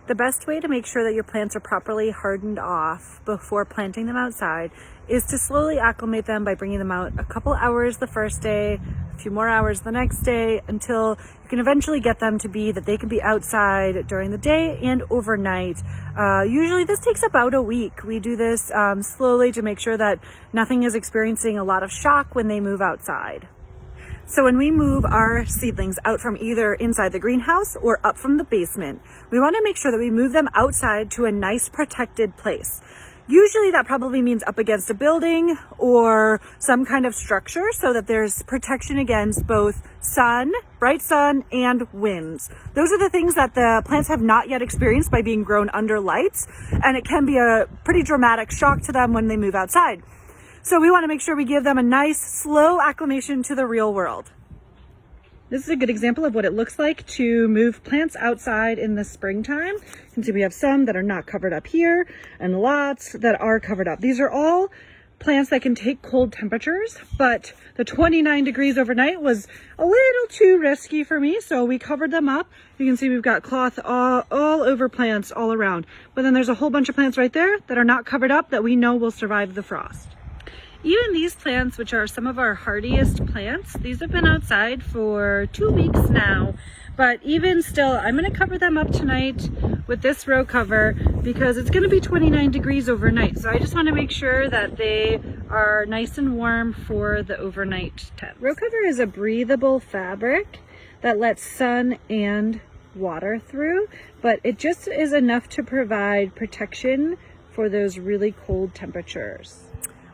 The best way to make sure that your plants are properly hardened off before planting them outside is to slowly acclimate them by bringing them out a couple hours the first day, a few more hours the next day, until you can eventually get them to be that they can be outside during the day and overnight. Usually this takes about a week. We do this slowly to make sure that nothing is experiencing a lot of shock when they move outside. So when we move our seedlings out from either inside the greenhouse or up from the basement, we want to make sure that we move them outside to a nice protected place. Usually that probably means up against a building or some kind of structure so that there's protection against both sun, bright sun, and winds. Those are the things that the plants have not yet experienced by being grown under lights, and it can be a pretty dramatic shock to them when they move outside. So we want to make sure we give them a nice, slow acclimation to the real world. This is a good example of what it looks like to move plants outside in the springtime. You can see we have some that are not covered up here and lots that are covered up. These are all plants that can take cold temperatures, but the 29 degrees overnight was a little too risky for me, so we covered them up. You can see we've got cloth all over plants all around, but then there's a whole bunch of plants right there that are not covered up that we know will survive the frost. Even these plants, which are some of our hardiest plants, these have been outside for 2 weeks now, but even still, I'm going to cover them up tonight with this row cover because it's going to be 29 degrees overnight. So I just want to make sure that they are nice and warm for the overnight temps. Row cover is a breathable fabric that lets sun and water through, but it just is enough to provide protection for those really cold temperatures.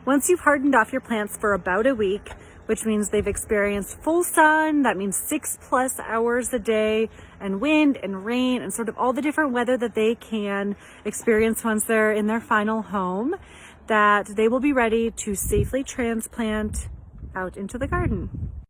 Once you've hardened off your plants for about a week, which means they've experienced full sun, that means 6+ hours a day, and wind and rain and sort of all the different weather that they can experience once they're in their final home, that they will be ready to safely transplant out into the garden.